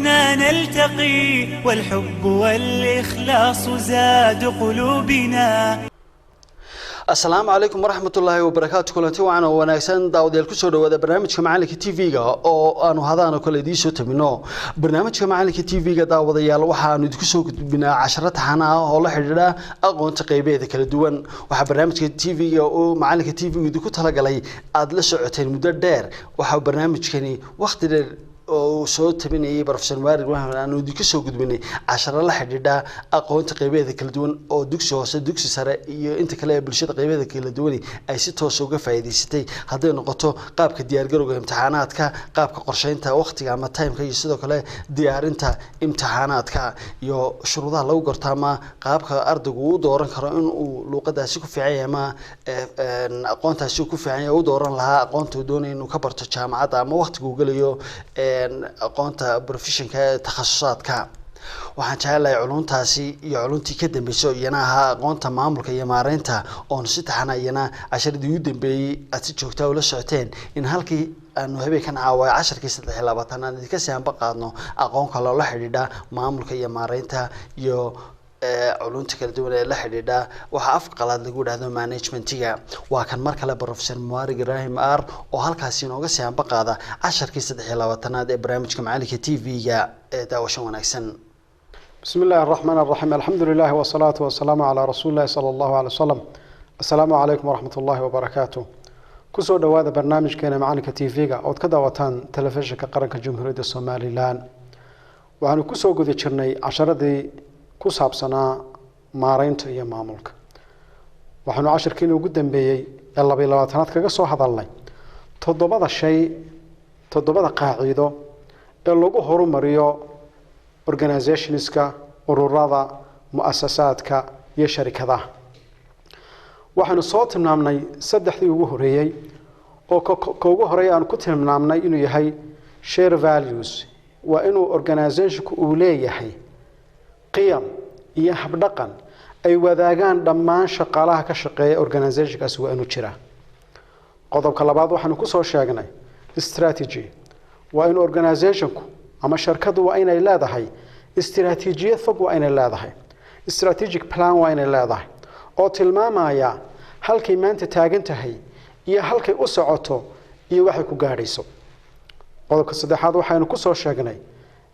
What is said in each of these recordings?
نلتقي والحب والإخلاص زاد قلوبنا. السلام عليكم ورحمة الله وبركاته. كلنتي وعنا وناكسن داوديل كسر وهذا برنامج معلك تي في أو أنا هذا أنا كل دي شو تبينه برنامج معلك تي في داوديال وحنا ندكسو بنا عشرة حنا والله حجرا أقون تقريبا ذيك الدوان وحبرنامج تي في أو معلك تي في يدكو تلاقي لي أدل ساعتين مدة وحب برنامج كني وقت oo soo tabinayay Professor Marid waxaan aanu idin ka soo gudbinay 10 la xidhiidha aqoonta qaybadeeda kala duwan oo dugsi hoose dugsi sare iyo inta kale ee bulshada qaybadeeda kala duwan ay si toos uga faa'iideysatay haday noqoto qaabka diyaar garowga imtixaanaadka qaabka qorsheynta waqtiga ama time-ka iyo sidoo kale diyaarinta imtixaanaadka iyo shuruudaha lagu gortaama qaabka ardaygu uu dooran karo in uu luqadaasi ku fiican yahay ama aqoontaasi ku fiican yahay uu dooran lahaa aqoonta uu doonayo inuu ka barto jaamacadda ama waqtiga uu galayo aqoonta professionka takhasusaatka waxaan jecelahay culuntaasi iyo culuntii ka dambeysay iyana ahaa aqoonta maamulka iyo maareynta oo si taxanayna casharadii u dambeeyay aad si joogto ah ula socoteen in halkii aanu habeenkan caaway casharkii 23 aan idinka sii anba qaadno aqoon kale oo la xidhiidha maamulka iyo maareynta iyo علومتي كلا دوّن لا حديدا وحافق قلاد لجود هذا مانجمنتيا وكان مركله بروفيسور موارد إبراهيم آر وهالكاسين وقصي عن بقى 10 كيس دحيلا وتنادي برنامج كمعلك تي في يا داوشون أحسن. بسم الله الرحمن الرحيم الحمد لله والصلاة والسلام على رسول الله صلى الله عليه وسلم. السلام عليكم ورحمة الله وبركاته. كسر هذا برنامج كان معلك تي في أو كذا وتن تلفزيون كقرن كجمهورية الصومالي لان وعنو كسر جودي شرني 10 دي ku saabsanaa maareynta iyo maamulka waxaanu casharkiina ugu dambeeyay 22aad kaga soo hadalnay toddobada qaacido ee lagu horumariyo organizationska ururada muassasaadka iyo sharikadaha waxaanu soo tilmaamnay saddexdii ugu horeeyay oo ka ugu horeeyay aan ku tilmaamnay inuu yahay share values waa inuu organizationku uu leeyahay قيم iyo habdhaqan ay wadaagaan dhammaan shaqaalaha ka shaqeeya organizationkaas waa inuu jira qodobka labaad waxaanu ku soo sheegnay strategy waa in organizationku ama shirkadu waa inay leedahay istiraatiijiyad fog waa inay leedahay strategic plan waa inay leedahay oo tilmaamaya halkay maanta taagan tahay iyo halkay u socoto iyo waxay ku gaadhayso qodobka saddexaad waxaanu ku soo sheegnay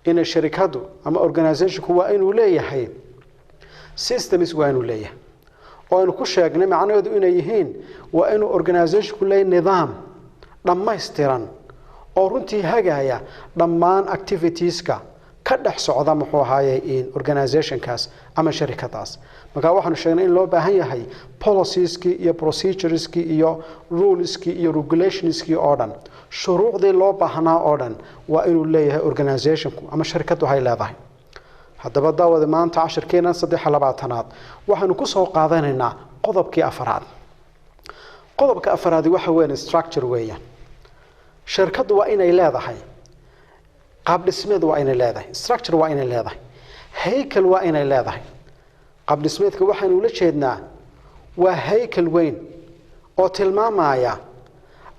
in shirkadu ama organizationku waa inuu leeyahay systems waa inuu leeyahay oo aanu ku sheegnay macnaheedu inay yihiin waa inuu organizationku leeyahay nidaam dhammaystiran oo runtii hagaya dhammaan activitieska ka dhex socda muxuu ahaayay in organizationkaas ama shirkadaas marka waxaanu sheegnay in loo baahan yahay policieski iyo procedureski iyo ruleski iyo regulationski oo dhan shuruucdii loo baahnaa oo dhan waa inuu leeyahay organizationku ama shirkadu hay leedahay haddaba daawada maanta casharkeena 23aad waxaanu ku soo qaadanaynaa qodobkii afraad qodobka afraad waxa weyn structure weeyaan shirkadu waa inay leedahay qaab dhismeed waa inay leedahay structure waa inay leedahay heykal waa inay leedahay qaab dhismeedka waxaanu la jeednaa waa heykal weyn oo tilmaamaya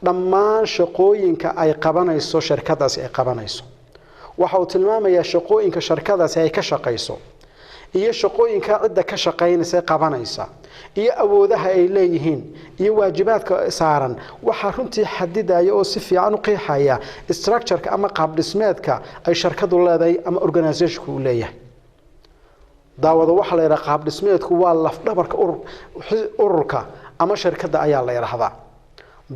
dhammaan shaqooyinka ay qabanayso shirkadaasi ay qabanayso waxa uu tilmaamayaa shaqooyinka shirkadaasi ay ka shaqeyso iyo shaqooyinka cidda ka shaqeynaysa qabanaysa iyo awoodaha ay leeyihiin iyo waajibaadka saaran waxa runtii xadidaya oo si fiican u qeexaya structure-ka ama qaab dhismeedka ay shirkadu leedahay ama organization-ku u leeyahay daawada waxa la yiraahdaa qaab dhismeedku waa laf dhabarka ururka ama shirkada ayaa la yiraahdaa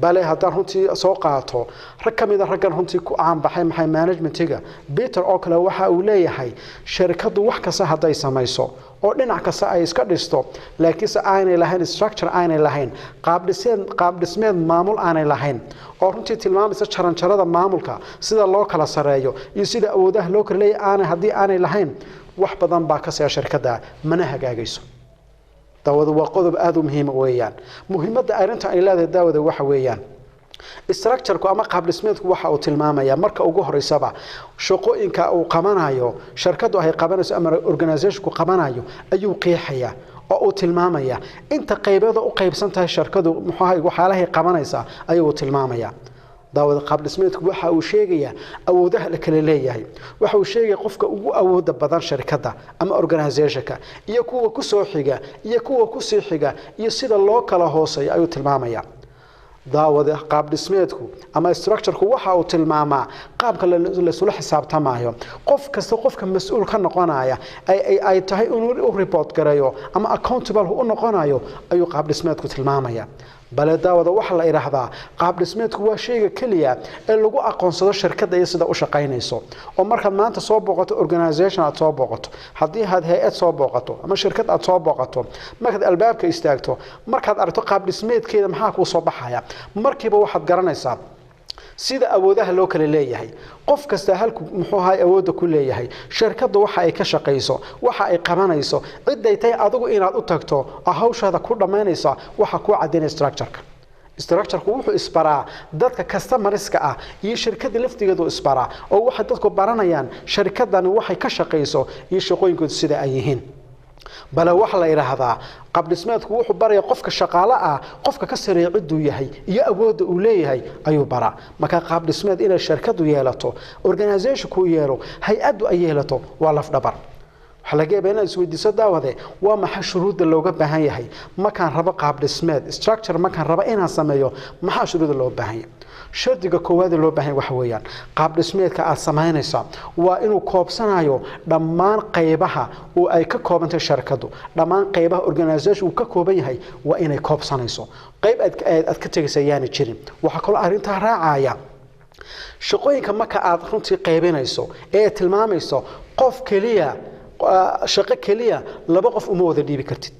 bale haddaan runtii soo qaato rag ka mid ah raggan runtii ku caan baxay maxay managementiga Peter oo kale waxa uu leeyahay shirkadu wax kasta haday samayso oo dhinac kasta ay iska dhisto laakiin aanay lahayn structure aanay lahayn qaab dhismeed maamul aanay lahayn oo runtii tilmaamaysa jaranjarada maamulka sida loo kala sareeyo iyo sida awoodaha loo kala leeyahay haddii aanay lahayn wax badan baa ka soo shirkada mana hagaagayso daawada waa qodob aad u muhiim weeyaan muhiimadda arinta ay leedahay daawada waxa weeyaan structure-ku ama qaab dhismeedku waxa uu tilmaamaya marka ugu horeysaba shaqooyinka uu qabanayo shirkadu ay qabanayso ama organization-ku qabanayo ayuu qeexaya oo uu tilmaamaya inta qaybada u qaybsan tahay shirkadu muxuu waxaalahay qabanaysa ayuu tilmaamaya daawada qaab dhismeedku waxa uu sheegaya awoodaha la kala leeyahay waxa uu sheegay qofka ugu awooda badan shirkadda ama organization-ka iyo kuwa ku soo xiga iyo kuwa ku sii xiga iyo sida loo kala hooseeyo ayuu tilmaamaya daawada qaab dhismeedku ama structure-ku waxa uu tilmaamaa qaabka la isula xisaabtamayo qof kasta qofka mas'uul ka noqonaya ay tahay inuu report gareeyo ama accountable u noqonayo ayuu qaab dhismeedku tilmaamaya bal daawada waxa la yiraahdaa qaab dhismeedku waa shayga kaliya ee lagu aqoonsado shirkadda iyo sida u shaqaynayso oo markaad maanta soo booqato organization aad soo booqato haddii aad hay'ad soo booqato ama shirkad aad soo booqato markaad albaabka istaagto markaad aragto qaab dhismeedkeeda maxaa ku soo baxaya markiiba waxaad garanaysaa sida awoodaha loo kala leeyahay qof kasta halku muxuu ahay awooda ku leeyahay shirkaddu waxa ay ka shaqeyso waxa ay qabanayso ciday tay adigu inaad u tagto hawshaada ku dhameynaysa waxa ku cadeynay structure-ku wuxuu isbaraa dadka customer-iska ah iyo shirkadda laftigeedu isbaraa oo waxa dadku baranayaan shirkaddan waxay ka shaqeyso iyo shaqooyinkooda sida ay yihiin bal waxa la yiraahdaa qaab dhismeedku wuxuu baraya qofka shaqaale ah qofka ka sareeyo ciduu yahay iyo awooda uu leeyahay ayuu baraa marka qaab dhismeed inay shirkadu yeelato organization-ku yeelo hay'adu ay yeelato waa laf dhabar waxa laga yaabaa inaad isweydiiso daawade waa maxay shuruudda looga baahan yahay markaan rabo qaab dhismeed structure markaan rabo inaan sameeyo maxaa shuruudda loo baahan yahay shardiga koowaad ee loo baahan waxa weeyaan qaab dhismeedka aad sameynaysaa waa inuu koobsanayo dhammaan qaybaha oo ay ka koobantahay shirkadu dhammaan qaybaha organization uu ka kooban yahay waa inay koobsanayso qayb aad ka tagaysayaan jirin waxa kale arinta raacaya shaqooyinka marka aad runtii qaybinayso ee tilmaamayso qof kaliya shaqo kaliya laba qof uma wada dhiibi kartid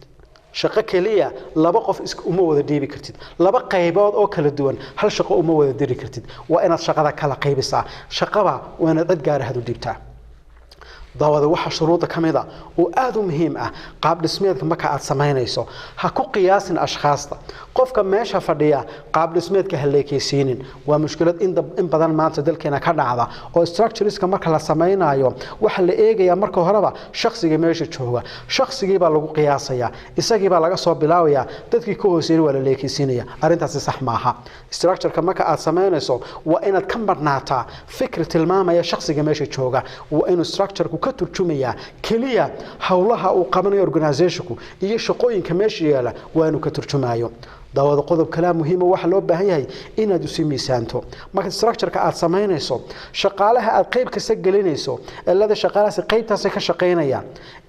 shaqo kaliya laba qof uma wada dhiibi kartid laba qaybood oo kala duwan hal shaqo uma wada diri kartid waa inaad shaqada kala qaybisaa shaqada waa inaad cid gaar ah u dhiibtaa daawada waxa shuruuda kamida oo aad u muhiim ah qaab dhismeedka marka aad sameynayso ha ku qiyaasin ashxaasta qofka meesha fadhiya qaab dhismeedka haleekaysiinin waa mushkilad in badan maanta dalkeena ka dhacda oo structureska marka la sameynayo waxa la eegaya marka horeba shakhsiga meesha jooga shakhsigii baa lagu qiyaasaya isagii baa laga soo bilaawaya dadkii ka hooseeyay waa la leekaysiinaya arintaas sax maaha structureka marka aad sameynayso waa inaad ka marnaataa fikir tilmaamaya shakhsiga meesha jooga waa inuu structureka ka turjumaya kaliya hawlaha uu qabanayo organization-ku iyo shaqooyinka meesha yaala waa inuu ka turjumayo daawada qodob kala muhiim waxa loo baahan yahay inaad u miisaanto marka structure-ka aad sameynayso shaqaalaha aad qayb kasta gelinayso ilaa shaqaalaha qaybtaas ka shaqeynayaan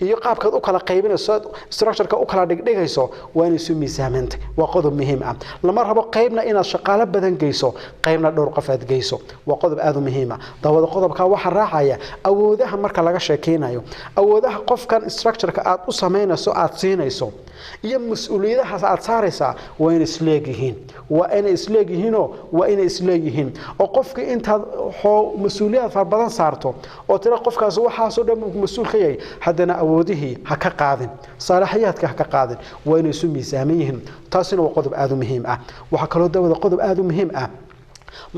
iyo qaabkaad u kala qaybinayso structure-ka u kala dhigayso waa in isu miisaamanta waa qodob muhiim ah lama rabo qaybna inaad shaqaale badan geyso qaybna dhowr qof aad geyso waa qodob aad u muhiim ah daawada qodobka waxa raacaya awoodaha marka laga sheekeynayo awoodaha qofkan structure-ka aad u sameynayso aad siinayso iyo mas'uuliyadaha aad saaraysaa وين إسلاقيهن وين إسلاقيهنه وين إسلاقيهن وقفك أنت مسؤولية فربضان صارته وترى قفك زو حاسو دم مسؤول خيي حدنا أوده هكا قاذن صلاحياتك هكا قاذن وين يسمي ساميهن تاسين وقضب آدم مهم وحكلو دو قضب آدم مهم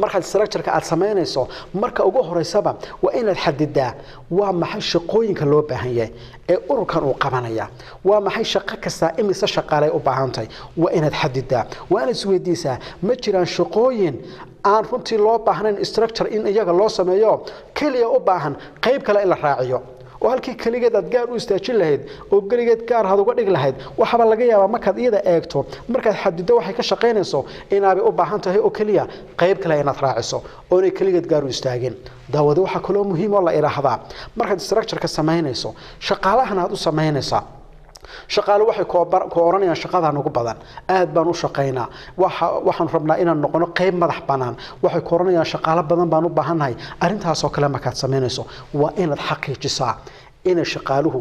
marka structure-ka aad sameynayso marka ugu horeysaba waa inaad xadidaa waa maxay shaqooyinka loo baahan yahay ee ururkan uu qabanaya waa maxay shaqo kasta imise shaqaale u baahan tahay waa inaad xadidaa waa inaad isweydiisaa ma jiraan shaqooyin aan runtii loo baahnayn structure in iyaga loo sameeyo kaliya u baahan qayb kale in la raaciyo وهالكي كليجد أتجار ويستأجر لهيد وكليجد كار هذا وقدر لهيد وحبل لقيا مركز إذا أكتو مركز حد دوا حكي شقين سو إن أبي أبى حنته هي أكليا قريب كلا نتراعسو أوني كليجد جار ويستأجر دوا دوا حكلهم مهم والله إلى هذا مركز استراكشر كسماهين سو شقالة هنا هذا سماهين سا shaqaale waxay ku oranayaan shaqadan ugu badan aad baan u shaqeynaa waxaan rabnaa inaan noqono qayb madax banaan waxay ku oranayaan shaqaale badan baan u baahanahay arintaas oo kale markaad sameynayso waa inaad xaqiijisaa in shaqaaluhu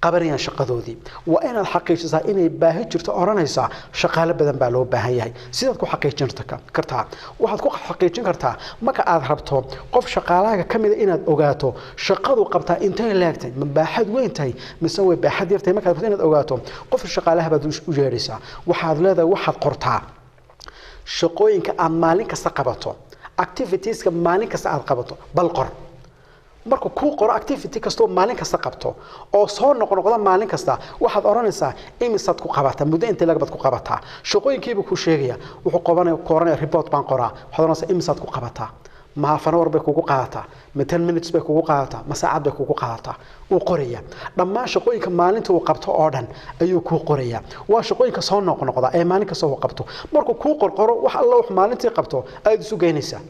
qabanayaan shaqadoodii waa inaad xaqiijisaa inay baahi jirto oranaysaa shaqaale badan baa loo baahan yahay sidaad ku xaqiijin kartaa waxaad ku xaqiijin kartaa marka aad rabto qof shaqaalaha kamid ah inaad ogaato shaqadu qabtaa intay leegtay ma baaxad weyn tahay mise way baaxad yartay marka aad inaad ogaato qof shaqaalaha baad u yeeraysaa waxaad leedahay waxaad qortaa shaqooyinka aad maalin kasta qabato activitieska maalin kasta aad qabato bal qor marka ku qoro activity kasto maalin kasta qabto oo soo noqnoqda maalin kasta waxaad oranaysaa imisad ku qabata muddo inta laga bad ku qabata shaqooyinkiiba ku sheegaya wuxuu qoranaya report baan qoraa waxaad oranaysaa imisad ku qabata ma fanawar bay kugu qaadataa ma 10 minutes bay kugu qaadataa ma saacad bay kugu qaadataa uu qoraya dhammaan shaqooyinka maalinta uu qabto oo dhan ayuu ku qoraya waa shaqooyinka soo noqnoqda ee maalin kasta uu qabto markuu ku qorqoro wax alla wax maalintii qabto aad isu geynaysaa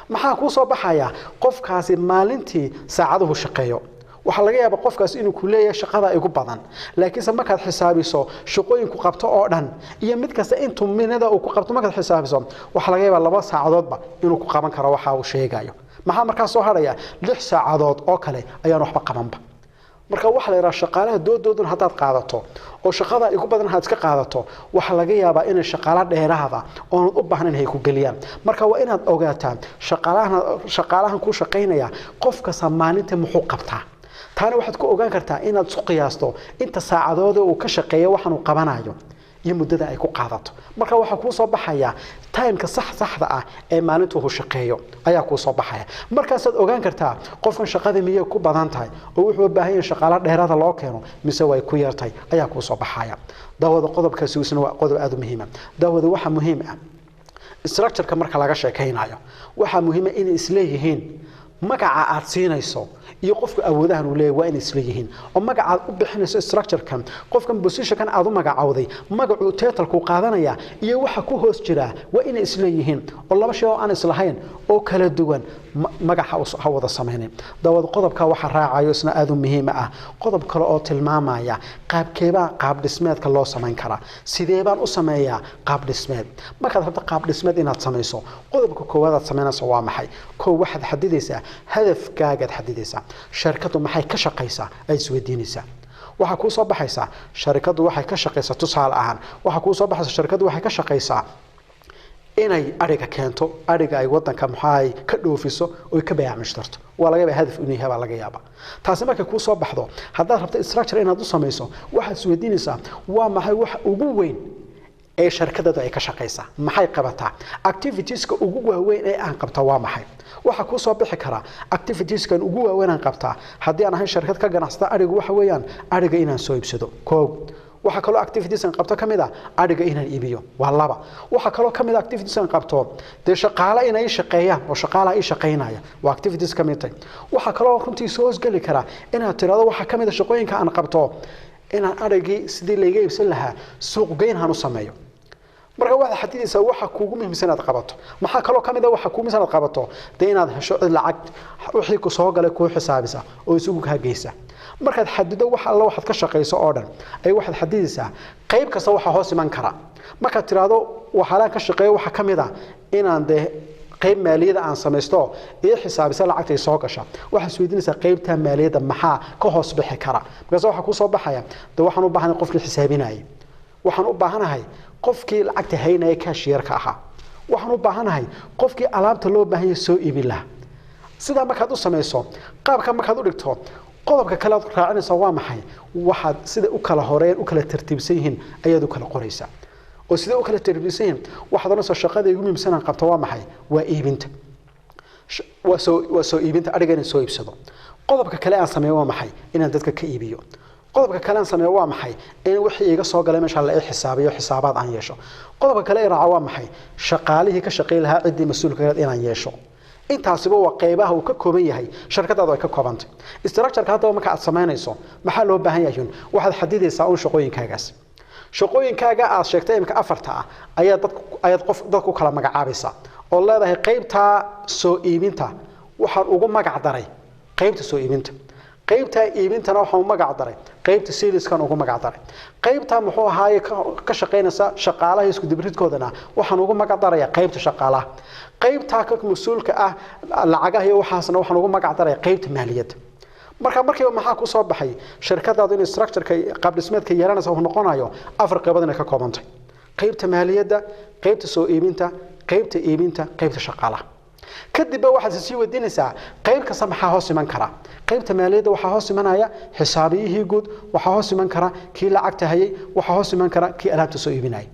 maxaa ku soo baxaya qofkaasi maalintii saacaduhu shaqeeyo waxa laga yaabaa qofkaas inuu ku leeyahay shaqada ugu badan laakiin markaad xisaabiso shaqooyinku qabto oo dhan iyo mid kasta intuu minada uu ku qabto markaad xisaabiso waxa laga yaabaa 2 saacadoodba inuu ku qaban karo waxa uu sheegayo maxaa markaas soo haraya 6 saacadood oo kale ayaan waxba qabanba marka waxa la yiraahdaa shaqaalaha doodoodan hadaad qaadato oo shaqada ugu badan had iska qaadato waxa laga yaabaa in shaqaalaha dheeraada oo u baahan inay ku galiyaan marka waa inaad ogaataan shaqaalahan ku shaqeynaya qofka Soomaaliyeed muxuu qabtaa taana waxaad ku ogaan kartaa inaad soo qiyaasto inta saacadood uu ka shaqeeyo waxaan uu qabanayo iyo muddada ay ku qaadato marka waxa ku soo baxaya time-ka saxda ah ee maalintu uu shaqeeyo ayaa ku soo baxaya markaas aad ogaan kartaa qofkan shaqada miyay ku badan tahay oo wuxuu u baahan yahay shaqaale dheeraad loo keeno mise way ku yartay ayaa ku soo baxaya daawada qodobkaasi waa qodob aad u muhiim ah daawada waxa muhiim ah structure-ka marka laga sheekaynayo waxa muhiim ah in isleeyihiin magaca aad siinayso iyo qofka awoodahan uu leeyahay waa in isla yihiin oo magaca u bixinayso structure-kan qofkan position-kan aad u magacawday magacu title-ku qaadanaya iyo waxa ku hoos jira waa in isla yihiin oo laba shay oo aan islahayn oo kala duwan magaca ha wada sameeyeen dawad qodobka waxa raacayo isna aad u muhiim ah qodob kale oo tilmaamaya qaab dhismeedka loo sameyn kara sidee baan u sameeyaa qaab dhismeed markaad rabto qaab dhismeed inaad sameyso qodobka koowaad aad sameynayso waa maxay waxaad xadidaysaa hadafkaaga xadidaysaa shirkadu maxay ka shaqeysaa ay isweydiinaysaa waxa ku soo baxaysa shirkadu waxay ka shaqeysaa tusaale ahaan waxa ku soo baxaysa shirkadu waxay ka shaqeysaa inay ariga keento ariga ay wadanka maxay ka dhoofiso oo ka bayaamishtarto waa laga yaabaa hadaf inuu yahay laga yaabaa taasi markay ku soo baxdo haddii rabto structure inaad u sameyso waxaad isweydiinaysaa waa maxay wax ugu weyn ee shirkadadu ay ka shaqeysaa maxay qabataa activitiesska ugu waaweyn ee aan qabto waa maxay waxa ku soo bixi kara activitieskan ugu waaweyn aan qabtaa haddii aan ahay shirkad ka ganacsata ariga waxa weeyaan ariga inaan soo iibsado koob waxa kale activities aan qabto kamida ariga inaan iibiyo waa laba waxa kale kamida activities aan qabto de shaqaale inay shaqeeyaan oo shaqaale ay shaqeynaya waa activities kamida waxa kale oo runtii soo gali kara inaad tiraado waxa kamida shaqooyinka aan qabto inaan arigii sidii laga iibsan lahaa suuq geyn aan u sameeyo marka waxa xadidaysa waxa kuugu muhiimsan aad qabato maxaa kale kamida waxa kuugu muhiimsan aad qabato de inaad hesho lacag wixii ku soo galay ku xisaabisa oo isugu ka geysa markaad xadido waxa alla waxaad ka shaqeyso oo dhan ay waxaad xadidaysaa qayb kasta waxa hoos iman kara markaad tiraado waxa la ka shaqeeyo waxa kamida inaan de qayb maaliyada aan sameysto iyo xisaabisa lacagta soo gasha waxa isweydiinaysaa qaybta maaliyada maxaa ka hoos bixi kara markaas waxa ku soo baxaya de waxaan u baahanahay qofkii xisaabinayay waxaan u baahanahay qofkii lacagta haynaya cashier-ka ahaa waxaan u baahanahay qofkii alaabta loo baahan yahay soo iibin lahaa sida markaad u sameyso qaabka markaad u dhigto qodobka kale aad raacinaysaa waa maxay waxaad sida u kala horeen u kala tartiibsan yihiin ayaad u kala qoraysaa oo sida u kala tartiibsan yihiin waxaad oranaysaa shaqada ugu muhiimsan aan qabto waa maxay waa iibinta waa soo iibinta ariga inaan soo iibsado qodobka kale aan sameeyo waa maxay inaan dadka ka iibiyo qodobka kale aan sameeyo waa maxay in wixii iga soo galay meesha la xisaabiyo xisaabaad aan yeesho qodobka kale raaca waa maxay shaqaalihii ka shaqeey lahaa cidii mas'uulka ah inaan yeesho intaasiba waa qaybaha uu ka kooban yahay shirkadaadu ay ka koobantay structure-ka hadda marka aad sameynayso maxaa loo baahan yahay waxaad xadidaysaa oo shaqooyinkaaga aad sheegtay imka afarta ah ayaad dadku kala magacaabaysaa oo leedahay qaybta soo iibinta waxaan ugu magac daray qaybta soo iibinta qaybta iibintana waxaan magac daray qaybta sales-kan ugu magac daray qaybta muxuu ahaay ka shaqeynaysa shaqaalaha isku dibridkoodana waxaan ugu magac darayaa qaybta shaqaalaha qaybta ka mas'uulka ah lacagaha iyo waxaasna waxaan ugu magac daray qaybta maaliyadda markii maxaa ku soo baxay shirkadaadu in structure-ka qaab dhismeedka yeelanaysa uu noqonayo afar qaybood inay ka koobantay qaybta maaliyadda qaybta soo iibinta qaybta shaqaalaha kadib waxaad sii wadiinaysaa qayb kasta maxaa hoos iman kara qaybta maaliyadda waxa hoos imanaya xisaabiyihii guud waxa hoos iman kara kii lacagta hayay waxa hoos iman kara kii alaabta soo iibinay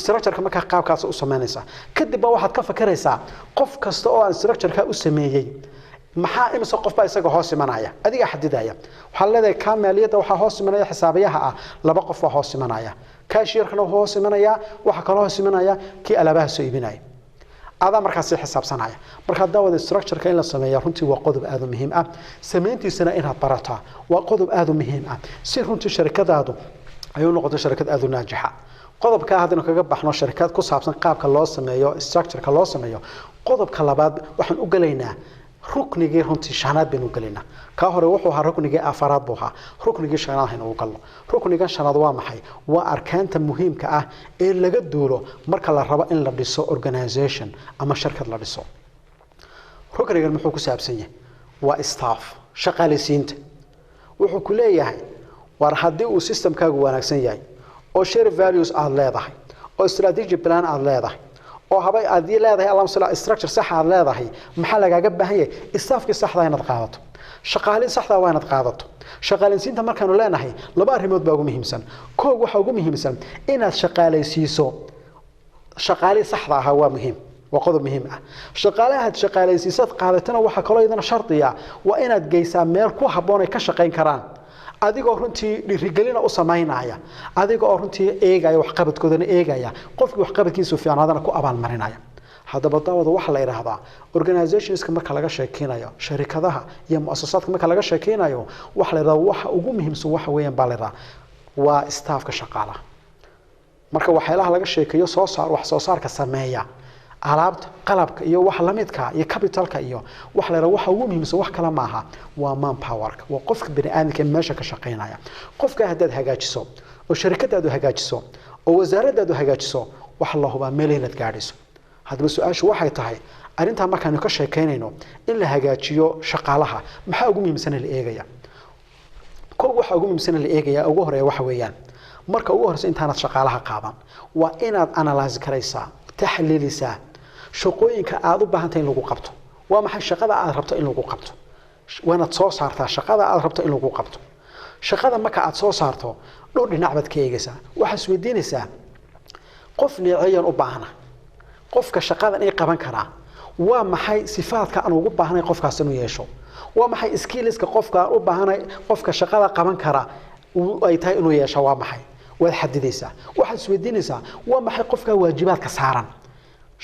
structure-ka marka qaabkaas u sameynaysaa kadib waxaad ka fakaraysaa qof kasta oo aan structure-ka u sameeyay maxaa imisa qof baa isaga hoos imanaya adiga xadidaya waxa leedahay kaamaaliyada waxa hoos imanaya xisaabiyaha ah laba qof waa hoos imanaya kaashirkana hoos imanaya waxa kale hoos imanaya ki alaabaha soo iibinaya ada markaas xisaabsanaya marka daawada structure-ka in la sameeyo runtii waa qodob aad u muhiim ah sameyntiisana inaad barataa waa qodob aad u muhiim ah si runtii shirkadaadu ay u noqoto shirkad aad u naajixa qodobka hadana kaga baxno shirkad ku saabsan qaabka loo sameeyo structure-ka loo sameeyo qodobka labaad waxaan u galeynaa ruknigii runtii shanaad baynu galeynaa ka hore wuxuu ahaa ruknigii afaraad buu ahaa ruknigii shanaad haynu u galno ruknigan shanaad waa maxay waa arkaanta muhiimka ah ee laga duulo marka la rabo in la dhiso organization ama shirkad la dhiso ruknigan muxuu ku saabsan yahay waa staff shaqaaleysiinta wuxuu ku leeyahay war haddii uu systemkaagu wanaagsan yahay oo share values aad leedahay oo strategic plan aad leedahay oo habay aad leedahay allah subhanahu structure sax aad leedahay maxaa lagaaga baahan yahay staffki saxda inaad qaadato shaqaalin saxda waa inaad qaadato shaqaalinsiinta markaanu leenahay laba arrimood baa ugu muhiimsan koow waxa ugu muhiimsan inaad shaqaaleysiiso shaqaali saxda ah waa muhiim waa qodob muhiim ah shaqaalaha shaqaaleysiisad qaadatana waxa kale oo idin shartiya waa inaad geysaa meel ku haboon ay ka shaqeyn karaan adigoo runtii dhirigelina u sameynaya adigoo runtii eegaya wax qabadkoodana eegaya qofkii wax qabadkiisu fiicnaadana ku abaal marinaya hadaba daawada waxa la yiraahdaa organizationska marka laga sheekeynayo shirkadaha iyo muassasaadka marka laga sheekeynayo waxa la yiraahdaa waxa ugu muhiimsan waxa weeyaan baa la yiraahdaa waa staffka shaqaalaha marka waxyaalaha laga sheekeeyo soo saar wax soo saarka sameeya alaabta qalabka iyo wax la midka iyo capitalka iyo wax la waxa ugu muhiimsan wax kala maaha waa manpower waa qofka bini'aadamka meesha ka shaqeynaya qofka haddaad hagaajiso oo shirkadaadu hagaajiso oo wasaaradaadu hagaajiso wax la huba meel inaad gaadhiso hadba su'aashu waxay tahay arinta markaan ka sheekeynayno in la hagaajiyo shaqaalaha maxaa ugu muhiimsan la eegaya koob waxa ugu muhiimsan la eegaya ugu horeeya waxa weeyaan marka ugu horeysa intaanad shaqaalaha qaadan waa inaad analyze karaysaa taxliilisaa shaqooyinka aad u baahan tahay in lagu qabto waa maxay shaqada aad rabto in lagu qabto waana soo saartaa shaqada aad rabto in lagu qabto shaqada marka aad soo saarto dhowr dhinac baad ka eegaysaa waxaad isweydiinaysaa qof leeyahay u baahana qofka shaqadan ay qaban karaa waa maxay sifaadka aan ugu baahnay qofkaas inuu yeesho waa maxay skillska qofka u baahnay qofka shaqada qaban kara ay tahay inuu yeesho waa maxay waad xadidaysaa waxaad isweydiinaysaa waa maxay qofka waajibaadka saaran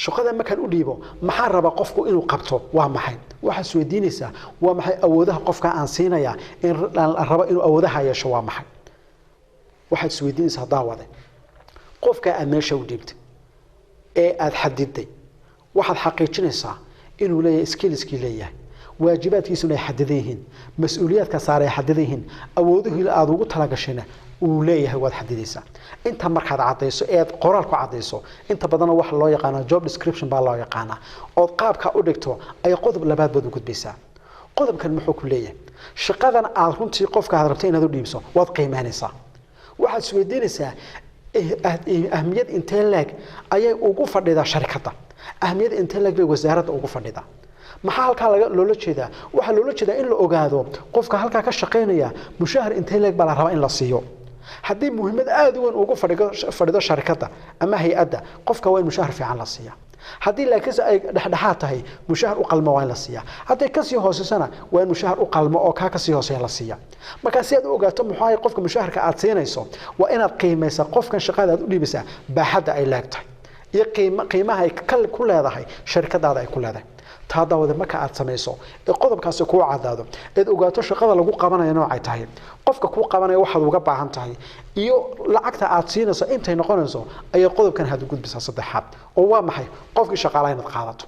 shaqada markaan u dhiibo maxaa raba qofku inuu qabto waa maxay waxaad isweydiinaysaa waa maxay awoodaha qofka aan siinaya in raba inuu awoodaha yeesho waa maxay waxaad isweydiinaysaa daawade qofka aad meesha u dhiibtay ee aad xadiday waxaad xaqiijinaysaa inuu leeyahay skillski leeyahay waajibaadkiisu ay xadidan yihiin mas'uuliyaadka saaray xadidan yihiin awooduhu aad ugu talagashayna uu leeyahay waad xadidaysaa inta markaad cadayso ee qoraal ku cadayso inta badan waxa loo yaqaan job description baa loo yaqaan oo qaabka u dhigto ay qodob labaad baad u gudbeysaa qodobkan muxuu ku leeyahay shaqadan aad runtii qofka aad rabtay inaad u dhiibso waad qiimeynaysaa waxaad isweydiinaysaa ahmiyad intee leeg ayay ugu fadhidaa shirkadda ahmiyad intee leeg bay wasaaradda ugu fadhidaa maxaa halka loola jeedaa waxa loola jeedaa in la ogaado qofka halka ka shaqeynaya mushahar intee leeg baa la rabaa in la siiyo haddii muhiimad aad u weyn ugu fadhido shirkadda ama hay'adda qofka waa in mushahar fiican la siiyaa haddii laakiin ay dhexdhexaad tahay mushahar u qalmo waa in la siiyaa haddii ka sii hooseysan waa in mushahar u qalmo oo ka sii hooseeya la siiyaa marka si aad u ogaato muxuu qofka mushaharka aad siinayso waa inaad qiimeysaa qofkan shaqada aad u dhiibeysaa baaxadda ay leegtahay iyo qiimaha ay ku leedahay shirkadaada ay ku leedahay taadawada marka aad sameeyso ee qodobkaasi ku cadaado ee ogaato shaqada lagu qabanayo noocay tahay qofka ku qabanaya waxa uga baahan tahay iyo lacagta aad siinayso intay noqonayso ay qodobkan had u gudbisaa saddexaad oo waa maxay qofkii shaqaalaha inaad qaadato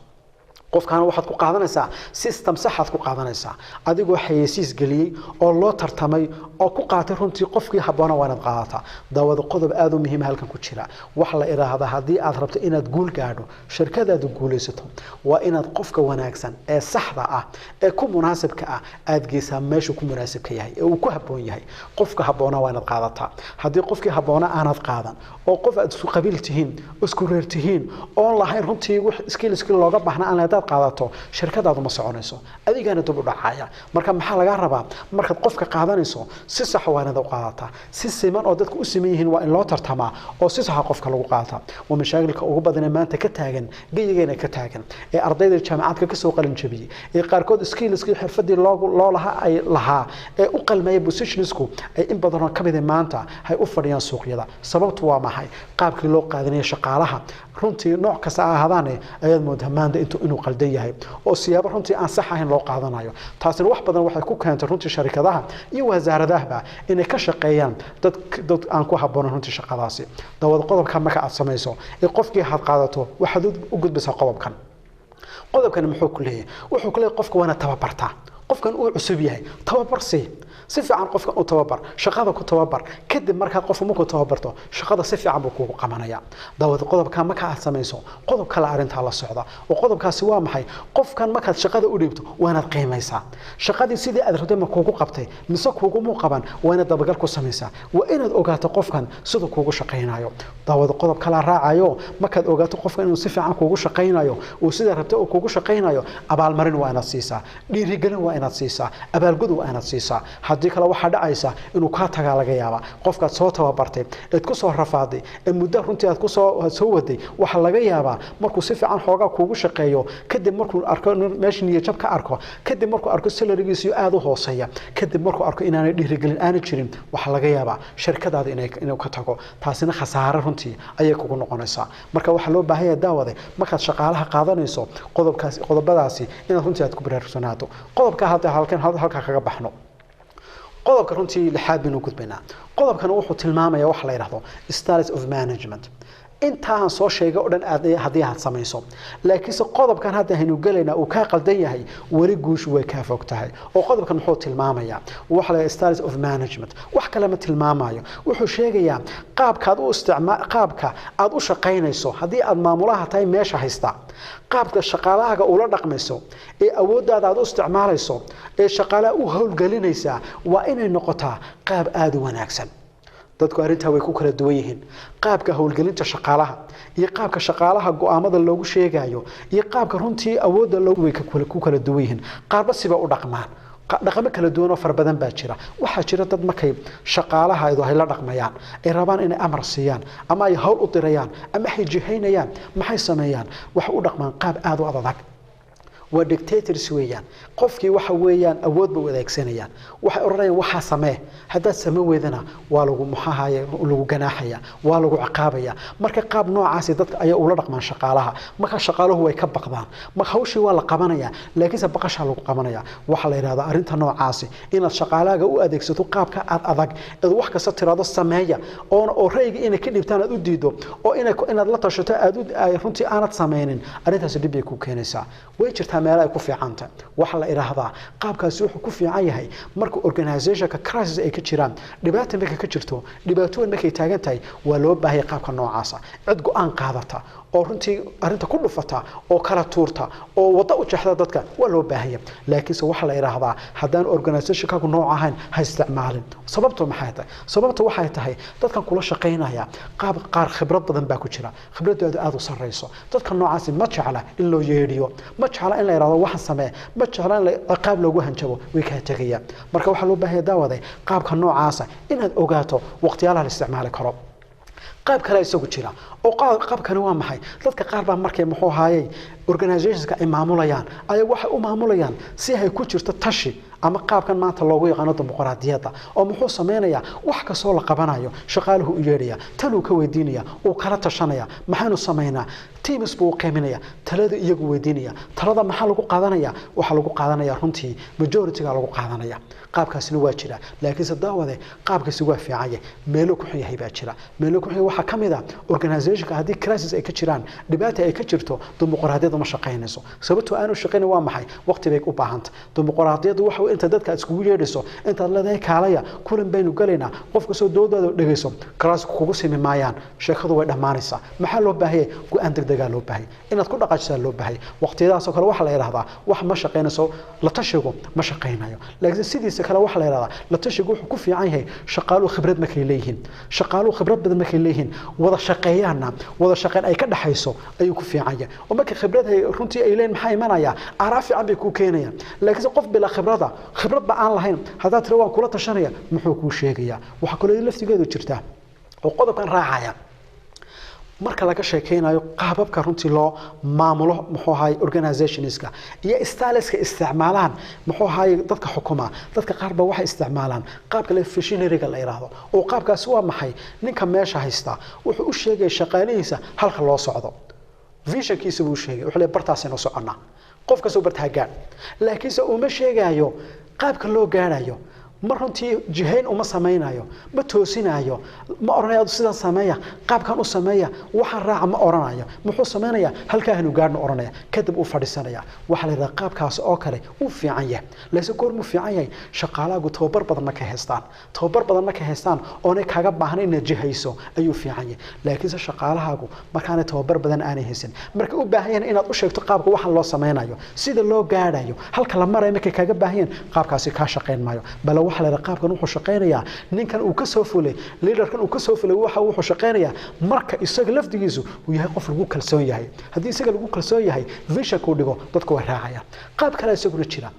qofkan waxaad ku qaadanaysaa system sax aad ku qaadanaysaa adigoo xayeysiis galiyay oo loo tartamay oo ku qaatay runtii qofkii haboona waa inaad qaadataa daawada qodob aad u muhiim ah halkan ku jira waxa la iraahdaa haddii aad rabto inaad guul gaadho shirkadaadu guulaysato waa inaad qofka wanaagsan ee saxda ah ee ku munaasibka ah aad geysaa meesha ku munaasibka yahay ee uu ku haboon yahay qofka haboona waa inaad qaadataa haddii qofkii haboona aanad qaadan oo qof aad isku qabiil tihiin isku reer tihiin oo lahayn runtii wax skill looga baahnaa aan qaadato shirkadaadu ma soconayso adigana dib u dhacaya marka maxaa laga rabaa markaad qofka qaadanayso si sax waa inaad u qaadataa si siman oo dadku u siman yihiin waa in loo tartamaa oo si sax qofka lagu qaataa waa mashaakilka ugu badan maanta ka taagan geyigeena ka taagan ee ardayda jaamacadka ka soo qalin jabiyay ee qaarkood skillskii xirfadii loo lahaa ee u qalmeeyay positionsku ay in badan oo kamid maanta hay u fadhiyaan suuqyada sababtu waa maxay qaabkii loo qaadanayo shaqaalaha runtii nooc kasta ahaadaan ayaad moodaa maanta inuu qaldan yahay oo siyaabo runtii aan sax ahayn loo qaadanayo taasina wax badan waxay ku keentay runtii sharikadaha iyo wasaaradaha inay ka shaqeeyaan dad aan ku habboon runtii shaqadaasi dawad qodobka marka aad samayso ee qofkii had qaadato waxaad u gudbisaa qodobkan muxuu ku leeyahay wuxuu ku leeyahay qofka waana tababarta qofkan uu cusub yahay tababar si fiican qofka uu tababar shaqada ku tababar kadib marka qofku markuu tababarto shaqada si fiican buu ku qabanaya dawad qodobka marka aad samayso qodob kale arinta la socda oo qodobkaasi waa maxay qofkan marka shaqada u dhiibto waana qiimaysaa shaqadii sidii aad rabtay ma kuugu qabtay mise kuugu mu qaban waana dabagal ku samaysaa waa inaad ogaato qofkan sidoo kuugu shaqeynayo dawad qodob kale raacayo markaad ogaato qofkan inuu si fiican kuugu shaqeynayo oo sida rabtay uu kuugu shaqeynayo abaalmarin waa inaad siisaa dhiirigelin waa inaad siisaa abaalgud waa inaad siisaa haddii kale waxa dhacaysa inuu ka taga laga yaaba qofka soo tababartay ee ku soo rafaaday ee muddo runtii aad ku soo waday waxa laga yaabaa markuu si fiican xoogaa kuugu shaqeeyo kadib markuu arko meesha niyad jab ka arko kadib markuu arko salarigiisu aad u hooseeya kadib markuu arko inaanay dhiirigelin aan jirin waxa laga yaabaa shirkadaada inuu ka tago taasina khasaare runtii ayay kugu noqonaysaa marka waxa loo baahan yahay daawade markaad shaqaalaha qaadanayso qodobadaasi inaad runtii aad ku baraarugsanaato qodobka halka kaga baxno qodobka runtii lixaad baynu gudbaynaa qodobkan wuxuu tilmaamayaa wax la yiraahdo styles of management intaan soo sheegay oo dhan haddii aad samayso laakiinse qodobkan hadda haynu galaynaa uu ka qaldan yahay wali guush way ka fog tahay oo qodobkan wuxuu tilmaamayaa wax la styles of management wax kale ma tilmaamayo wuxuu sheegayaa qaabka aad u shaqaynayso haddii aad maamulaha tahay meesha haysta qaabka shaqaalaha ula dhaqmayso ee awooddaada aad u isticmaalayso ee shaqaalaha u howlgelinaysa waa inay noqotaa qaab aad u wanaagsan dadku arinta way ku kala duwan yihiin qaabka howlgelinta shaqaalaha iyo qaabka shaqaalaha go'aamada loogu sheegayo iyo qaabka runtii awoodda loogu way ku kala duwan yihiin qaarba siba u dhaqmaan dhaqamo kala duwan oo farbadan baa jira waxa jira dad markay shaqaalaha ay la dhaqmayaan ay rabaan inay amar siiyaan ama ay hawl u dirayaan ama ay jihaynayaan maxay sameeyaan wax u dhaqmaan qaab aad u adag waa dictators weeyaan qofkii waxa weeyaan awood ba wadaagsanayaan waxa oranayaan waxa samee hadaa samee weedana waa lagu muxahaaya lagu ganaaxaya waa lagu ciqaabaya marka qaab noocaas dadka ayaa ula dhaqmaan shaqaalaha marka shaqaaluhu way ka baqdaan marka hawshii waa la qabanaya laakiin baqasha lagu qabanaya waxa la yiraahdaa arinta noocaas inaad shaqaalaha u adeegsato qaabka adag ee wax kasta tiraado sameeya oo rayga inay ka dhibtaan aad u diido oo inaad la tashato aad runtii aanad sameeynin arintaas dib ay ku keenaysaa way jirtaa meel ay ku fiicanta waxa la yiraahdaa qaabkaasi wuxuu ku fiican yahay marka organizationka crisis ay ka jiraan dhibaato markay ka jirto dhibaatooyin markay taagan tahay waa loo baahay qaabka noocaas cid go'aan qaadata oo runtii arinta ku dhufata oo kala tuurta oo wada u jeexda dadka waa loo baahay laakiin waxa la yiraahdaa hadaan organizationka ku nooc ahayn ha isticmaalin sababtu maxay tahay sababtu waxay tahay dadkan kula shaqeynaya qaar khibrad badan baa ku jira khibradoodu aad u sareyso dadka noocaas ma jecla in loo yeeriyo ma jecla in la yiraahdo waxa samee ma jecla in la qaab loogu hanjabo way ka tagayaan marka waxa loo baahay daawada qaabka noocaas inaad ogaato waqtiyaalaha la isticmaali karo qaab kale isagu jira oo qaabkani waa maxay dadka qaar baa markay muxuu haayay organizationska ay maamulayaan ayaga waxa u maamulayaan si ay ku jirto tashi ama qaabkan maanta loogu yaqaan dimuqraadiyadda oo muxuu sameeynaya wax ka soo la qabanayo shaqaaluhu u yeedhaya tan uu ka weydiinaya oo kala tashanaya maxaanu sameeynaa teams buu qiiminaya talada iyagu weydiinaya talada maxaa lagu qaadanaya waxa lagu qaadanaya runtii majority-ga lagu qaadanaya qaabkaasina waa jira laakiin sadaawade qaabkaasi waa fiican yahay meelo ku xiyay baa jira meelo ku xiyay waxa kamida organizationka hadii crisis ay ka jiraan dhibaato ay ka jirto dimuqraadiyadda ma shaqeynayso sababtoo aanu shaqeyn waa maxay waqti bay u baahanta dimuqraadiyaddu waxa inta dadka iskugu yeedhiso inta leedahay kaalaya kulan baynu galeynaa qofka soo doodada dhageyso kalaas kugu simi maayaan sheekadu way dhamaanaysaa maxaa loo baahay go'aan degdeg dhagaa loo baahay inaad ku dhaqaajsaa loo baahay waqtiyadaas oo kale waxa la yiraahdaa wax ma shaqeynayso la tashigu ma shaqeynayo laakiin sidiisa kale waxa la yiraahdaa la tashigu wuxuu ku fiican yahay shaqaalu khibrad ma kay leeyihiin shaqaalu khibrad badan ma kay leeyihiin wada shaqeeyana wada shaqeyn ay ka dhaxayso ayuu ku fiican yahay oo marka khibrad ay runtii ay leen maxay imanaya araafi aan bay ku keenayaan laakiin qof bila khibrad ba aan lahayn hadaa tiro waan kula tashanaya muxuu ku sheegaya waxa kale laftigeedu jirta oo qodobkan raacaya marka laga sheekeynayo qaababka runtii loo maamulo muxuu ahay organizationska iyo styleska isticmaalaan muxuu ahay dadka xukuma dadka qaar ba waxay isticmaalaan qaabka la visionary-ga la yiraahdo oo qaabkaasi waa maxay ninka meesha haysta wuxuu u sheegay shaqaalihiisa halka loo socdo visionkiisa buu sheegay wuxuu leeyahay bartaas inoo socona qofka soo bartaa gaan laakiin se uma sheegayo qaabka loo gaarayo ma runtii jihayn uma sameeynayo ma toosinayo ma oranayo sidan sameeya qaabkan u sameeya waxa raaca ma oranayo muxuu sameeynaya halka hanu gaarno oranaya kadib uu fadhiisanaya waxa la yiraahdaa qaabkaas oo kale uu fiican yahay leeso goor mu fiican yahay shaqaalaha tababar badan ka haystaan oo ay kaaga baahan in jihayso ayuu fiican yahay laakiin shaqaalahaagu markaan tababar badan aanay haysan marka u baahan yahay inaad u sheegto qaabka waxa loo sameeynayo sida loo gaarayo halka la marayo markay kaaga baahan yahay qaabkaasi ka shaqeyn maayo bal waxa la qaabkan wuxuu shaqeynaya ninkan uu ka soo fulay leaderkan uu ka soo fulay waxa uu shaqeynaya marka isaga lafdigiisu uu yahay qof lagu kalsoon yahay hadii isaga lagu kalsoon yahay vision ku dhigo dadku way raacayaan qaab kale isaguna jira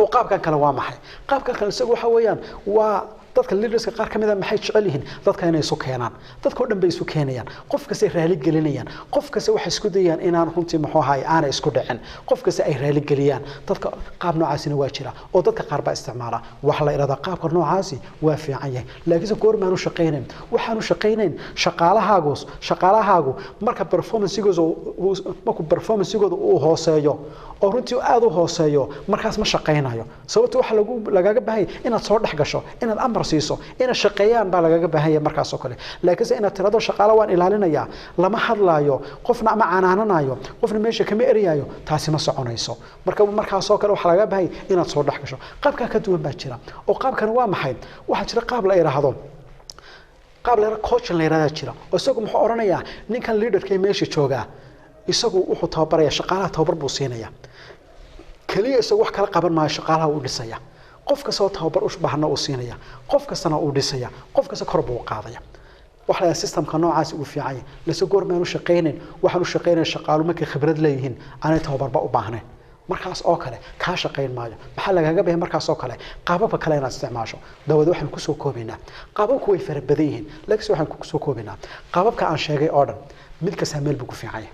oo qaabkan kale waa maxay qaabkan kale isagu waxa weeyaan waa dadka leaderska qaar kamid ah maxay jecel yihiin dadka inay isu keenaan dadka oo dhan bay isu keenayaan qof kasta raali gelinayaan qof kasta waxa isku dayaan inaan runtii muxuu ahay aan isku dhicin qof kasta ay raali geliyaan dadka qaab noocaasina waa jira oo dadka qaar ba isticmaala wax la yiraahdo qaabka noocaasi waa fiican yahay laakiin goormaanu shaqeyneen waxaanu shaqeyneen shaqaalahaagu marka performance-gooda uu hooseeyo oo runtii aad u hooseeyo markaas ma shaqeynayo sababtoo waxa lagaga baahay inaad soo dhex gasho inaad amar siiso ina shaqeeyaan baa lagaga baahan yahay markaas oo kale laakiin ina tirado shaqaale waan ilaalinaya lama hadlaayo qofna ma canaananayo qofna meesha kama eriyayo taasi ma soconayso markaas oo kale waxa laga baahay inaad soo dhex gasho qaabka ka duwan baa jira oo qaabkan waa maxay waxa jira qaab la yiraahdo coach la yiraahdo jira oo isagu muxuu oranayaa ninkan leaderka meesha jooga isagu wuxuu tababaraya shaqaalaha tababar buu siinaya kaliya isagu wax kala qaban maayo shaqaalaha uu dhisaya qof kasta oo tababar u baahna uu siinaya qof kastana uu dhisaya qof kasta kor buu qaadaya waxa la systemka noocaas uu fiican yahay la soo goormaanu shaqeyneen waxaanu shaqeynay shaqaalu markay khibrad leeyihiin aanay tababarba u baahneen markaas oo kale ka shaqeyn maayo waxa lagaga baahan markaas oo kale qaababka kale inaad isticmaasho dawada waxaan ku soo koobaynaa qaababku way farabadan yihiin laakiin waxaan ku soo koobaynaa qaababka aan sheegay oo dhan mid kasta meel buu ku fiican yahay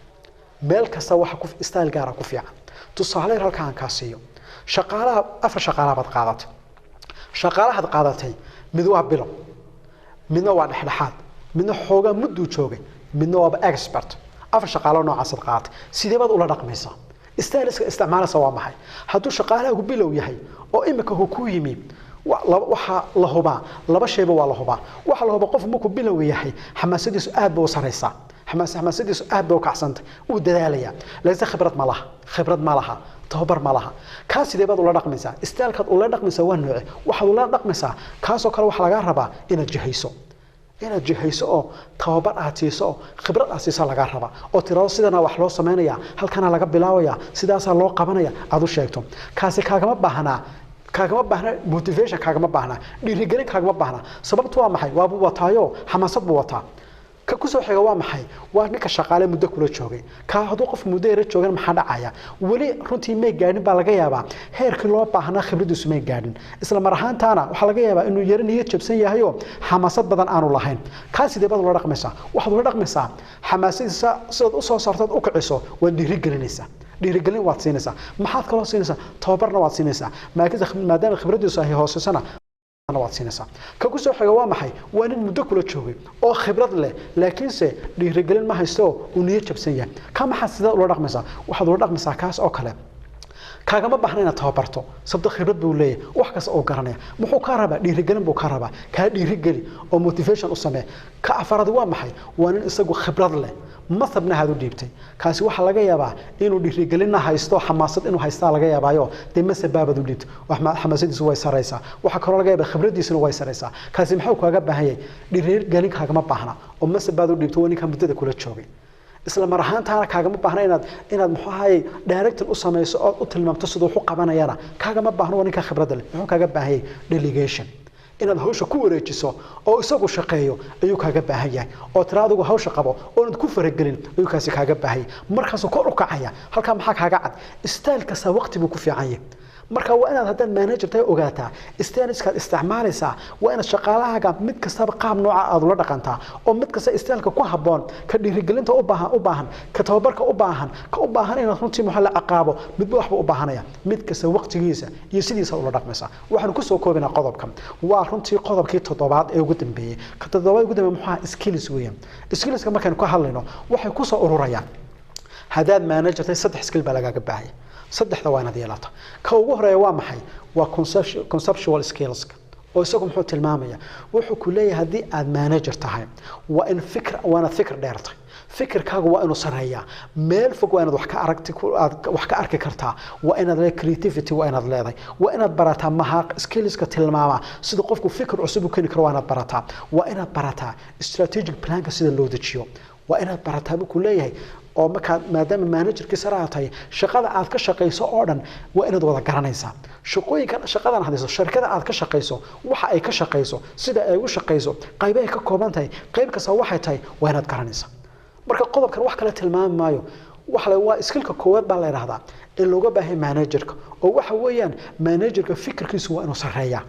meel kasta waxa ku style gaar ah ku fiican tusaale halka aan ka siiyo shaqaalaha afar shaqaalaha bad qaadatay shaqaalaha qaadatay mid waa bilo midna waa dhexdhexaad midna xoogaa muddo joogay midna waa expert afar shaqaalaha noocaas qaadatay sidee baad ula dhaqmaysaa styleska isticmaalasa waa maxay hadduu shaqaalaha bilow yahay oo imika uu ku yimi waxa la hubaa laba shayba waa la hubaa waxa la hubaa qof markuu bilow yahay xamaasadiisu aad buu sareysaa xamaasadiisu aad buu kacsantay uu dadaalaya laakiin khibrad ma laha tababar ma laha kaas sidee baad ula dhaqmaysaa stylekaad ula dhaqmaysaa waa nooce waxaad ula dhaqmaysaa kaasoo kale waxa laga rabaa inaad jihayso oo tababar aad siiso khibrad aad siiso laga rabaa oo tirado sidana wax loo sameeynaya halkana laga bilaabaya sidaas loo qabanaya aad u sheegto kaasi kaagama baahna motivation kaagama baahna dhiirigelin kaagama baahna sababtu waa maxay waa buu wataayo xamaasad buu wataa ka ku soo xiga waa maxay waa ninka shaqaale muddo kula joogay ka haduu qof muddo yar joogan maxaa dhacaya wali runtii may gaadhin baa laga yaabaa heerkii loo baahnaa khibradiisu may gaadhin isla mar ahaantaana waxa laga yaabaa inuu yar niyad jabsan yahay oo xamaasad badan aanu lahayn ka sidee baad ula dhaqmaysaa waxaad ula dhaqmaysaa xamaasadiisa sidaad u soo saartad u kiciso waa dhiirigelin waad siinaysaa maxaad kaloo siinaysaa tababarna waad siinaysaa maadaama khibradiisu ay hooseysana waad siinaysaa ka ku soo xiga waa maxay waa nin muddo kula joogay oo khibrad leh laakiin se dhiirigelin ma haysto uu niyad jabsan yahay ka maxaa sidaa ula dhaqmaysaa waxaad ula dhaqmaysaa kaas oo kale kaagama baahna inaad tababarto sabta khibrad buu leeyahay wax kasta oo garanaya muxuu ka rabaa dhiirigelin buu ka rabaa ka dhiirigeli oo motivation u samee ka afarad waa maxay waa nin isagu khibrad leh masabna hadu dhiibtay kaasi waxa laga yaabaa inuu dhiirigelin haysto xamaasad inuu haysta laga yaabaayo masababad u dhiibto wax xamaasadiisu way sareysaa waxa kale laga yaabaa khibradiisuna way sareysaa kaasi maxuu kaaga baahan yahay dhiirigelin kaagama baahna oo masabad u dhiibto ninka muddada kula joogay isla mar ahaantaana kaagama baahna inaad muxuu ahaayey director u samayso oo u tilmaamto siduu wax u qabanayana kaagama baahno waa ninka khibradda leh muxuu kaaga baahayay delegation inaad hawsha ku wareejiso oo isagu shaqeeyo ayuu kaaga baahan yahay oo tira adigu hawsha qabo oo aad ku faragelin ayuu kaasi kaaga baahan markaas kor u kacaya halka maxaa kaaga cad style kasta waqti buu ku fiican yahay marka waa inaad haddaan manager tahay ogaataa styleska isticmaalaysaa waa inaad shaqaalahaaga mid kastaba qaab nooca aad ula dhaqantaa oo mid kasta styleka ku habboon ka dhiirigelinta u baahan ka tababarka u baahan inaad runtii maxaa la ciqaabo midba waxba u baahanaya mid kasta waqtigiisa iyo sidiisa ula dhaqmaysaa waxaan ku soo koobinaa qodobkan waa runtii qodobkii toddobaad ee ugu dambeeyay ka toddobaad ugu dambeeyay maxaa skills weeyaan skillska markaan ku hadlayno waxay ku soo ururayaan haddaad manager tahay 3 skill baa lagaaga baahay saddexda waa inaad yeelato ka ugu horeeya waa maxay waa conceptual skills oo isagu muxuu tilmaamaya wuxuu ku leeyahay haddii aad manager tahay waa in fikir dheertay fikirkaagu waa inuu sareeyaa meel fog waa inaad wax ka arki kartaa waa inaad leedahay creativity waa inaad leedahay waa inaad barataa maha skillska tilmaama sida qofku fikir cusub u keeni karo waa inaad barataa waa inaad barataa strategic planka sida loo dejiyo waa inaad barataa buu ku leeyahay oo maadaama managerkii saraatay shaqada aad ka shaqeyso oo dhan waa inaad wada garanaysaa shaqadan hadayso shirkada aad ka shaqeyso waxa ay ka shaqeyso sida ay ugu shaqeyso qaybaha ka kooban tahay qayb kasta waxay tahay waa inaad garanaysaa marka qodobkan wax kale tilmaami maayo waa skillka koowaad baa la yiraahdaa in looga baahay managerka oo waxa weeyaan managerka fikirkiisu waa inuu sareeyaa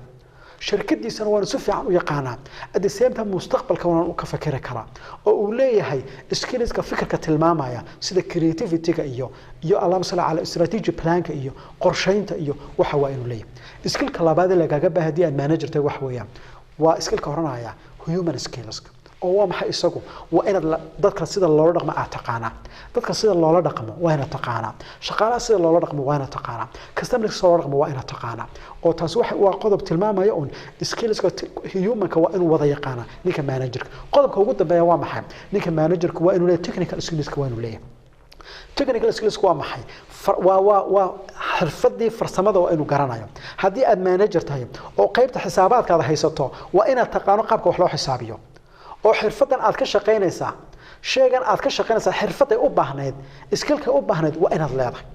shirkadiisana waa si fiican u yaqaanaa at the same time mustaqbalka waa uu ka fakari karaa oo uu leeyahay skillska fikirka tilmaamaya sida creativity-ga iyo Allahumma salli ala strategy planka iyo qorsheynta iyo waxa waa inuu leeyahay skillka labaad ee lagaga baahdii aad manager tahay wax weeyaan waa skillka horanaya human skills oo waa maxay isagu waa inaad dadka sida loola dhaqmo aad taqaanaa dadka sida loola dhaqmo waa inaad taqaanaa shaqaalaha sida loola dhaqmo waa inaad taqaanaa customer sida loola dhaqmo waa inaad taqaanaa oo taas waa qodob tilmaamaya oo skillska humanka waa inuu wada yaqaana ninka managerka qodobka ugu dambeeya waa maxay ninka managerka waa inuu leeyahay technical skillska waa inuu leeyahay technical skills waa maxay waa xirfadii farsamada waa inuu garanayo haddii aad manager tahay oo qaybta xisaabaadkaada haysato waa inaad taqaano qaabka wax loo xisaabiyo oo xirfadan aad ka shaqeynaysaa sheegan aad ka shaqeynaysaa xirfad ay u baahneed skillka u baahneed waa inaad leedahay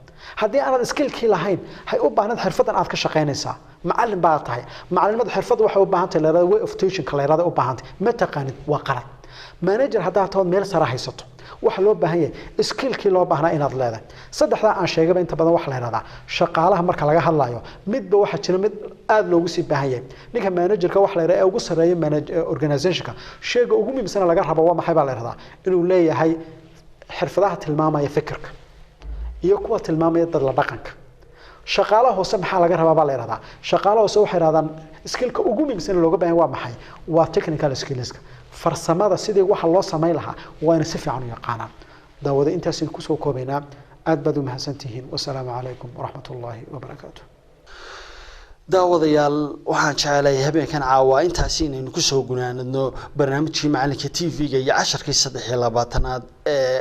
haddii aanad skillkii lahayn hay u baahneed xirfadan aad ka shaqeynaysaa macallin baa tahay macallimadu xirfad waxay u baahan tahay leedahay way of teaching leedahay u baahan tahay ma taqaanid waa qalad manager haddaad tahay meel sare haysato waxa loo baahan yahay skillkii loo baahnaa inaad leedahay saddexda aan sheegay inta badan wax la yiraahdaa shaqaalaha marka laga hadlayo midba waxa jira mid aad loogu sii baahan yahay ninka managerka wax la yiraahdo ee ugu sareeya organizationka sheega ugu muhiimsan laga rabo waa maxay baa la yiraahdaa inuu leeyahay xirfadaha tilmaamaya fikirka iyo kuwa tilmaamaya dad la dhaqanka shaqaalaha hoose maxaa laga rabaa baa la yiraahdaa shaqaalaha hoose waxay yiraahdaan skillka ugu muhiimsan looga baahan waa maxay waa technical skillska farsamada sidii waxa loo sameey lahaa waa in si fiican u yaqaanaan daawada intaas ku soo koobaynaa aad baad u mahadsantihiin wassalaamu calaykum waraxmatullaahi wabarakaatuh daawadayaal waxaan jecelahay habeenkan caawa intaas inaynu ku soo gunaanadno barnaamijkii macalinka TV-ga iyo casharkii 23aad ee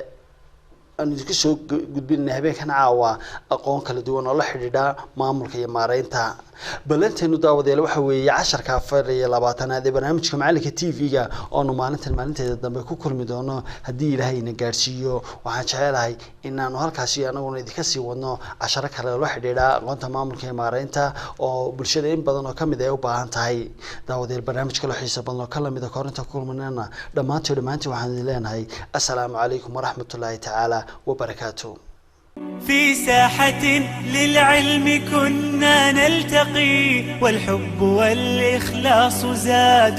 aan idinku soo gudbinay habeenkan caawa aqoon kala duwan oo la xidhiidha maamulka iyo maareynta balanteenu daawadayaal waxa weeye casharka 24aad ee barnaamijka macalinka TV-ga oo maalinteeda dambe ku kulmi doono haddii Ilaahay ina gaarsiiyo waxaan jecelahay inaanu halkaasi anaguna idinka sii wadno casharo kale oo la xidhiidha aqoonta maamulka iyo maareynta oo bulshada in badan oo kamid ah u baahan tahay daawadayaal barnaamijka la xiiso badan oo kala mid ah korinta kulmanana dhamaantii waxaan idin leenahay assalaamu calaykum waraxmatullaahi tacaala وبركاته. في ساحة للعلم كنا نلتقي والحب والإخلاص زاد